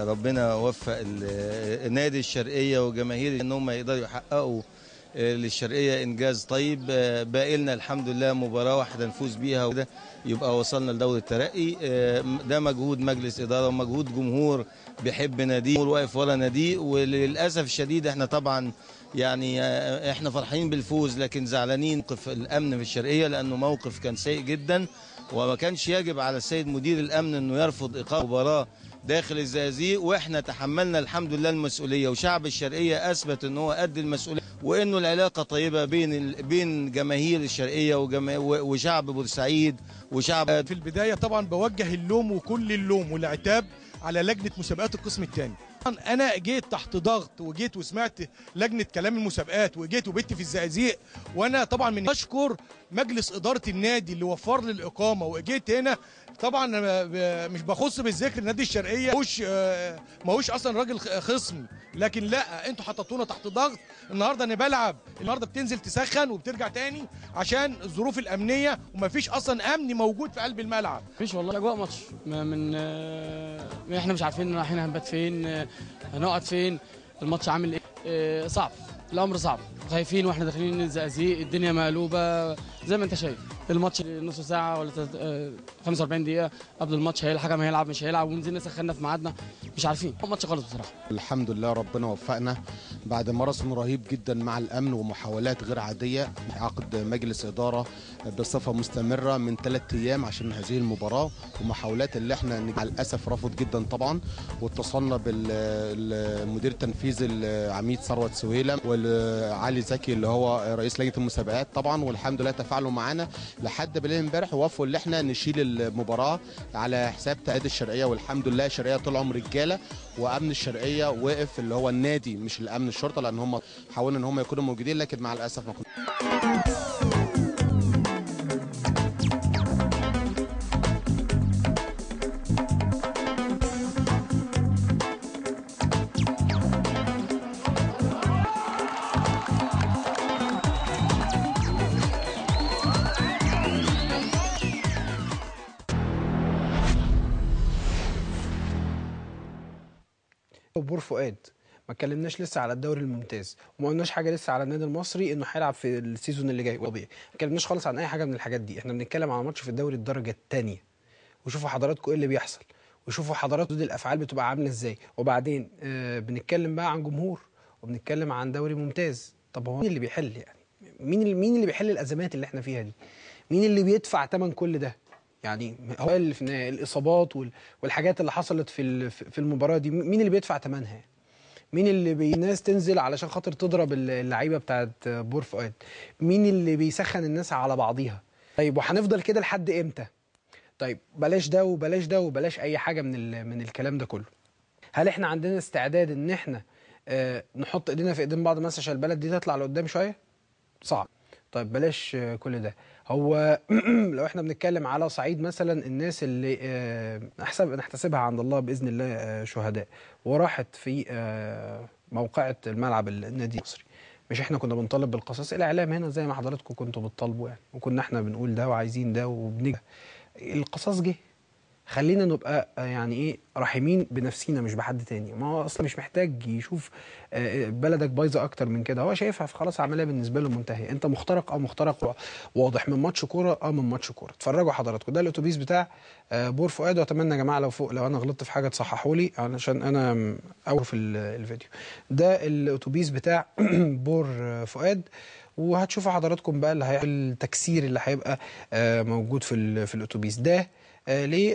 ربنا وفق نادي الشرقيه وجماهير ان هم يقدروا يحققوا للشرقيه انجاز طيب. باقي لنا الحمد لله مباراه واحده نفوز بيها وكده يبقى وصلنا لدوري الترقي. ده مجهود مجلس اداره ومجهود جمهور بيحب ناديه واقف ورا ناديه. وللاسف الشديد احنا طبعا يعني احنا فرحانين بالفوز لكن زعلانين موقف الامن في الشرقيه لانه موقف كان سيء جدا وما كانش يجب على السيد مدير الامن انه يرفض اقامه مباراه داخل الزقازيق. واحنا تحملنا الحمد لله المسؤوليه وشعب الشرقيه اثبت ان هو قد المسؤوليه وانه العلاقه طيبه بين جماهير الشرقيه وشعب بورسعيد وشعب. في البدايه طبعا بوجه اللوم وكل اللوم والعتاب على لجنه مسابقات القسم الثاني. انا جيت تحت ضغط وجيت وسمعت لجنه كلام المسابقات وجيت وبت في الزقازيق وانا طبعا من اشكر مجلس اداره النادي اللي وفر لي الاقامه وجيت هنا. طبعا مش بخص بالذكر نادي الشرقيه ماهوش اصلا راجل خصمي لكن لا انتوا حطيتونا تحت ضغط. النهارده انا بلعب النهارده بتنزل تسخن وبترجع تاني عشان الظروف الامنيه ومفيش اصلا امن موجود في قلب الملعب. مفيش والله اجواء ماتش من احنا مش عارفين رايحين هنبات فين هنقعد فين الماتش عامل ايه. صعب الامر صعب خايفين واحنا داخلين الزقازيق الدنيا مقلوبه زي ما انت شايف. الماتش نص ساعه ولا 45 دقيقه قبل الماتش الحكم هيلعب مش هيلعب ونزلنا سخنا في ميعادنا مش عارفين. الماتش خالص بصراحه. الحمد لله ربنا وفقنا بعد ماراثون رهيب جدا مع الامن ومحاولات غير عاديه. عقد مجلس اداره بصفه مستمره من 3 ايام عشان هذه المباراه ومحاولات اللي احنا مع الاسف رفض جدا طبعا. واتصلنا بالمدير التنفيذي العميد ثروت سويلم وعلي زكي اللي هو رئيس لجنه المسابقات طبعا والحمد لله تفاعلوا معانا لحد بالليل امبارح ووافقوا ان احنا نشيل المباراه على حساب تأييد الشرقيه. والحمد لله الشرقيه طلعوا رجاله وامن الشرقيه وقف اللي هو النادي مش الامن الشرطه لان هم حاولوا ان هم يكونوا موجودين لكن مع الاسف ما كناش. بور فؤاد ما اتكلمناش لسه على الدوري الممتاز وما قلناش حاجه لسه على النادي المصري انه هيلعب في السيزون اللي جاي طبيعي. ما اتكلمناش خالص عن اي حاجه من الحاجات دي. احنا بنتكلم على ماتش في الدوري الدرجه الثانيه وشوفوا حضراتكم ايه اللي بيحصل وشوفوا حضراتكم ردود الافعال بتبقى عامله ازاي. وبعدين بنتكلم بقى عن جمهور وبنتكلم عن دوري ممتاز. طب هو مين اللي بيحل يعني مين اللي بيحل الازمات اللي احنا فيها دي؟ مين اللي بيدفع ثمن كل ده؟ يعني هو الاصابات والحاجات اللي حصلت في المباراه دي مين اللي بيدفع ثمنها؟ مين اللي الناس تنزل علشان خاطر تضرب اللعيبه بتاعت بور فؤاد؟ مين اللي بيسخن الناس على بعضيها؟ طيب وهنفضل كده لحد امتى؟ طيب بلاش ده وبلاش ده وبلاش اي حاجه من الكلام ده كله. هل احنا عندنا استعداد ان احنا نحط ايدينا في ايدين بعض مثلا عشان البلد دي تطلع لقدام شويه؟ صعب. طيب بلاش كل ده. هو لو احنا بنتكلم على صعيد مثلا الناس اللي نحتسبها عند الله باذن الله شهداء وراحت في موقعة الملعب النادي المصري، مش احنا كنا بنطالب بالقصاص؟ الاعلام هنا زي ما حضراتكم كنتوا بتطالبوا يعني وكنا احنا بنقول ده وعايزين ده وبنجح. القصاص جه. خلينا نبقى يعني ايه رحيمين بنفسينا مش بحد تاني. ما هو اصلا مش محتاج يشوف بلدك بايظه اكتر من كده. هو شايفها خلاص عمليه بالنسبه له منتهيه. انت مخترق مخترق واضح من ماتش كوره من ماتش كوره. اتفرجوا حضراتكم ده الاتوبيس بتاع بور فؤاد. واتمنى يا جماعه لو انا غلطت في حاجه تصححوا لي علشان انا اول في الفيديو. ده الاتوبيس بتاع بور فؤاد وهتشوفوا حضراتكم بقى التكسير اللي هيبقى موجود في الاتوبيس ده. ليه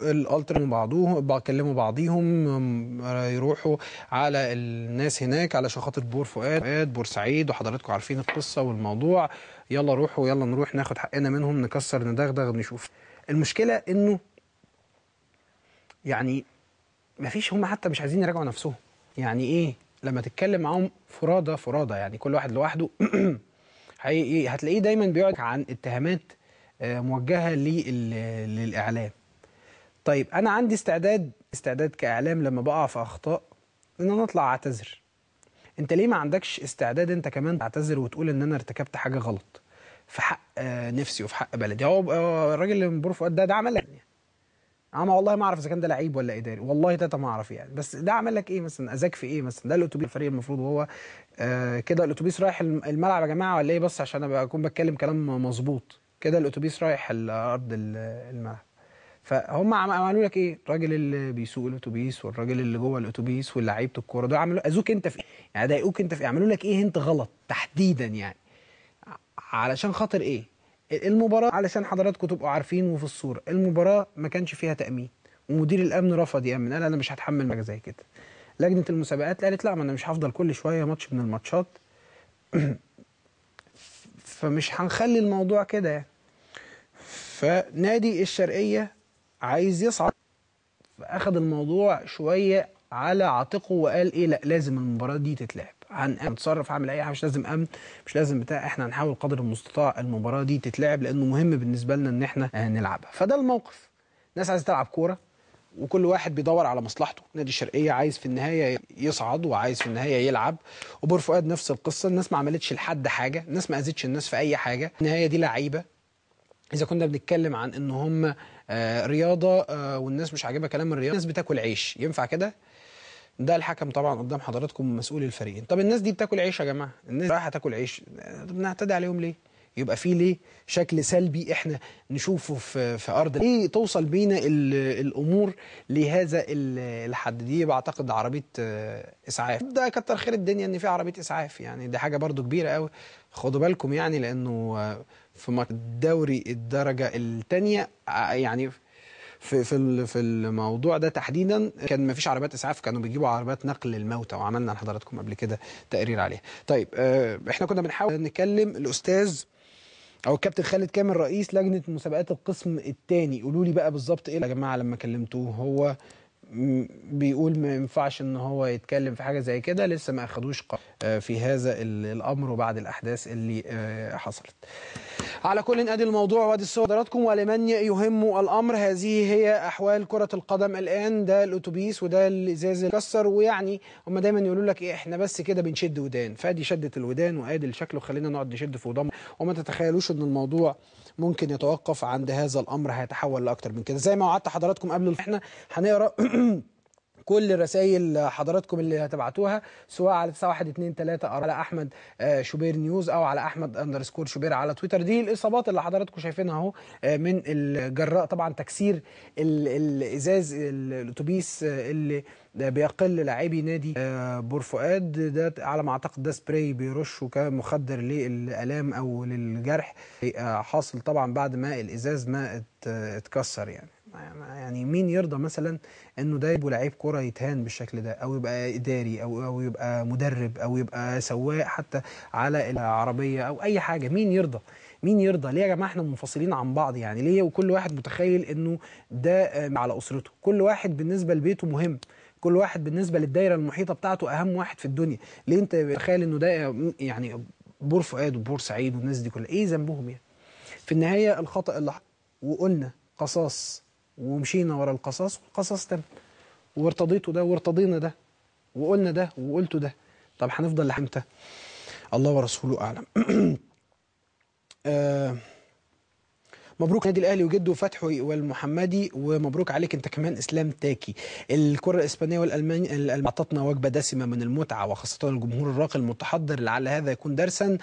الالترا بعضهم كلموا بعضيهم يروحوا على الناس هناك علشان خاطر بور فؤاد بورسعيد وحضراتكم عارفين القصه والموضوع. يلا روحوا يلا نروح ناخد حقنا منهم نكسر ندغدغ نشوف. المشكله انه يعني مفيش هم حتى مش عايزين يراجعوا نفسهم. يعني ايه لما تتكلم معاهم فرادى يعني كل واحد لوحده هتلاقيه دايما بيقعد عن اتهامات موجهه للاعلام. طيب انا عندي استعداد كاعلام لما بقع في اخطاء ان انا اطلع اعتذر. انت ليه ما عندكش استعداد انت كمان تعتذر وتقول ان انا ارتكبت حاجه غلط في حق نفسي وفي حق بلدي؟ هو الراجل اللي من بور فؤاد ده عمل يعني انا والله ما اعرف اذا كان ده لعيب ولا اداري، والله تاتا ما اعرف يعني. بس ده عمل لك ايه مثلا؟ اذاك في ايه مثلا؟ ده الاتوبيس الفريق المفروض وهو كده الاتوبيس رايح الملعب يا جماعه ولا ايه؟ بس عشان ابقى اكون بتكلم كلام مظبوط، كده الاتوبيس رايح ارض الملعب. فهم عملوا لك ايه؟ الراجل اللي بيسوق الاتوبيس والراجل اللي جوه الاتوبيس واللعيبه الكوره دول عملوا اذوك انت في يعني ضايقوك انت في، عملوا لك ايه انت غلط تحديدا يعني؟ علشان خاطر ايه؟ المباراه علشان حضراتكم تبقوا عارفين وفي الصوره، المباراه ما كانش فيها تامين ومدير الامن رفض يامن، قال انا مش هتحمل حاجه زي كده. لجنه المسابقات قالت لا، ما انا مش هفضل كل شويه ماتش من الماتشات فمش هنخلي الموضوع كده يعني. فنادي الشرقيه عايز يصعد، فاخد الموضوع شويه على عاتقه وقال ايه، لا لازم المباراه دي تتلعب، هنتصرف، هعمل اي حاجه، مش لازم امن، مش لازم بتاع، احنا هنحاول قدر المستطاع المباراه دي تتلعب لانه مهم بالنسبه لنا ان احنا نلعبها. فده الموقف، ناس عايزه تلعب كوره وكل واحد بيدور على مصلحته. نادي الشرقيه عايز في النهايه يصعد وعايز في النهايه يلعب، وبور فؤاد نفس القصه، الناس ما عملتش لحد حاجه، الناس ما اذتش الناس في اي حاجه، النهايه دي لعيبه. إذا كنا بنتكلم عن إن هم رياضة والناس مش عاجبها كلام الرياضة، الناس بتاكل عيش، ينفع كده؟ ده الحكم طبعا قدام حضراتكم مسؤول الفريقين. طب الناس دي بتاكل عيش يا جماعة، الناس رايحة تاكل عيش، طب نعتدي عليهم ليه؟ يبقى في ليه شكل سلبي احنا نشوفه في ارض، ليه توصل بينا الامور لهذا الحد؟ دي بعتقد عربيه اسعاف، ده كتر خير الدنيا ان في عربيه اسعاف يعني، دي حاجه برضو كبيره قوي، خدوا بالكم يعني، لانه في دوري الدرجه الثانيه يعني في الموضوع ده تحديدا كان ما فيش عربيات اسعاف، كانوا بيجيبوا عربيات نقل للموتى، وعملنا لحضراتكم قبل كده تقرير عليها. طيب احنا كنا بنحاول نكلم الاستاذ او الكابتن خالد كامل رئيس لجنه مسابقات القسم الثاني، قولوا لي بقى بالظبط ايه يا جماعه لما كلمتوه. هو بيقول ما ينفعش ان هو يتكلم في حاجه زي كده، لسه ما اخدوش في هذا الامر وبعد الاحداث اللي حصلت. على كل ادي الموضوع وادي الصور حضراتكم، ولمن يهم الامر هذه هي احوال كره القدم الان. ده الاتوبيس وده الازاز اللي اتكسر، ويعني هم دايما يقولوا لك ايه، احنا بس كده بنشد ودان، فادي شدت الودان وادي الشكل، وخلينا نقعد نشد في ودان، وما تتخيلوش ان الموضوع ممكن يتوقف عند هذا الامر، هيتحول لاكتر من كده. زي ما وعدت حضراتكم قبل احنا هنقرا كل الرسائل حضراتكم اللي هتبعتوها، سواء على 9123 على احمد شوبير نيوز او على احمد _ شوبير على تويتر. دي الاصابات اللي حضراتكم شايفينها اهو من الجراء طبعا تكسير الازاز الاتوبيس اللي بيقل لاعبي نادي بور فؤاد، ده على ما اعتقد ده سبراي بيرشه كمخدر للالام او للجرح، حاصل طبعا بعد ما الازاز ما اتكسر يعني مين يرضى مثلا انه ده يبقى لعيب كوره يتهان بالشكل ده، او يبقى اداري او يبقى مدرب او يبقى سواق حتى على العربيه او اي حاجه؟ مين يرضى؟ مين يرضى؟ ليه يا جماعه احنا منفصلين عن بعض يعني؟ ليه وكل واحد متخيل انه ده على اسرته؟ كل واحد بالنسبه لبيته مهم، كل واحد بالنسبه للدايره المحيطه بتاعته اهم واحد في الدنيا. ليه انت متخيل انه ده يعني بور فؤاد وبور سعيد والناس دي كلها ايه ذنبهم يعني؟ في النهايه الخطا اللي وقلنا قصاص ومشينا ورا القصاص، والقصاص تم وارتضيته ده وارتضينا ده وقلنا ده وقلته ده. طب هنفضل لحمتى؟ الله ورسوله اعلم. مبروك نادي الاهلي وجده فتحي والمحمدي، ومبروك عليك انت كمان اسلام تاكي. الكره الاسبانيه والالمانيه اعطتنا وجبه دسمه من المتعه، وخاصه الجمهور الراقي المتحضر، لعل هذا يكون درسا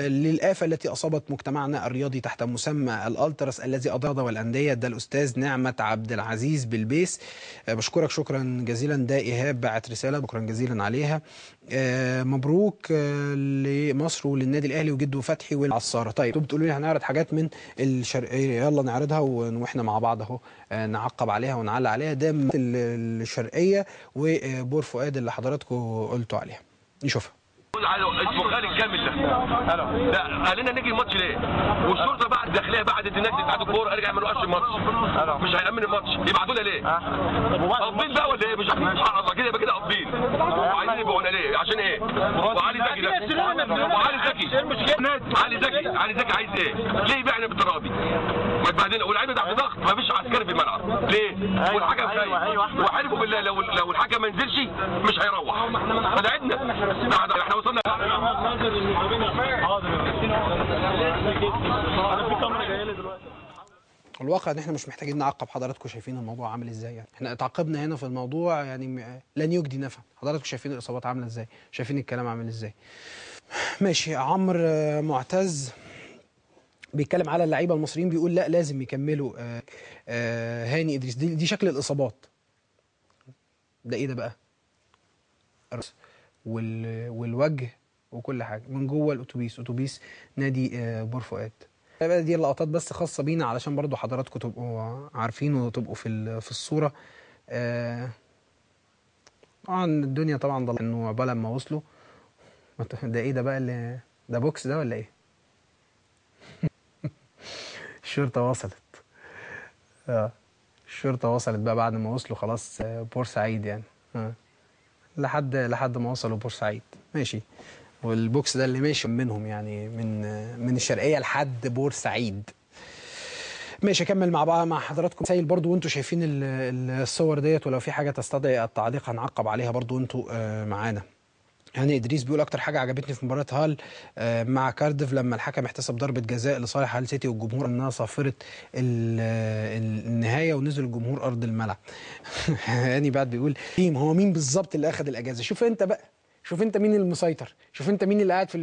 للآفة التي اصابت مجتمعنا الرياضي تحت مسمى الالتراس الذي اضاض والانديه. ده الاستاذ نعمه عبد العزيز بالبيس، بشكرك شكرا جزيلا. ده ايهاب بعت رساله شكرا جزيلا عليها. مبروك لمصر وللنادي الاهلي وجده فتحي والعصاره. طيب انتوا بتقولوا لي هنعرض حاجات من الشرقيه، يلا نعرضها واحنا مع بعض اهو نعقب عليها ونعلق عليها. ده الشرقيه وبور فؤاد اللي حضراتكم قلتوا عليها، نشوفها. اسمه خالد كامل ده قال لنا نيجي الماتش ليه؟ والشرطه بعد الداخليه بعد النادي بتاعت الكوره قال يعملوا قش الماتش، مش هيأمن الماتش، يبعتونا ليه؟ قابضين بقى ولا ايه؟ مش سبحان الله كده يبقى كده قابضين، وعايزين يبقونا ليه؟ عشان ايه؟ وعلي زكي ده علي زكي عايز ايه؟ ليه يبيعنا بالترابي؟ ما بعدين واللعيبه تحت ضغط، ما فيش عسكري في الملعب، ليه؟ والحكم خايف، وحلفوا بالله لو الحكم ما نزلش مش هيروح، فدعتنا احنا وصلنا. الواقع ان احنا مش محتاجين نعقب، حضراتكم شايفين الموضوع عامل ازاي يعني. احنا تعاقبنا هنا في الموضوع يعني لن يجدي نفعا. حضراتكم شايفين الاصابات عامله ازاي، شايفين الكلام عامل ازاي. ماشي. عمرو معتز بيتكلم على اللعيبه المصريين، بيقول لا لازم يكملوا. هاني ادريس، دي شكل الاصابات. ده ايه ده بقى؟ الراس والوجه وكل حاجه من جوه الاتوبيس، اتوبيس نادي بور فؤاد. دي اللقطات بس خاصه بينا علشان برضو حضراتكم تبقوا عارفين وتبقوا في الصوره. طبعا الدنيا طبعا ضل انه عقبال ما وصلوا. ده ايه ده بقى اللي ده بوكس ده ولا ايه؟ الشرطه وصلت. الشرطه وصلت بقى بعد ما وصلوا خلاص بورسعيد يعني. لحد ما وصلوا بورسعيد. ماشي. والبوكس ده اللي ماشي منهم يعني من الشرقيه لحد بورسعيد. ماشي. اكمل مع حضراتكم سايل برضو وانتوا شايفين الصور ديت، ولو في حاجه تستدعي التعليق هنعقب عليها برضو وانتوا معانا. هاني ادريس بيقول اكتر حاجه عجبتني في مباراه هال مع كارديف لما الحكم احتسب ضربه جزاء لصالح هال سيتي والجمهور انها صافره النهايه ونزل الجمهور ارض الملعب. هاني بعد بيقول هو مين بالظبط اللي اخذ الاجازه؟ شوف انت بقى، شوف انت مين المسيطر، شوف انت مين اللي قاعد في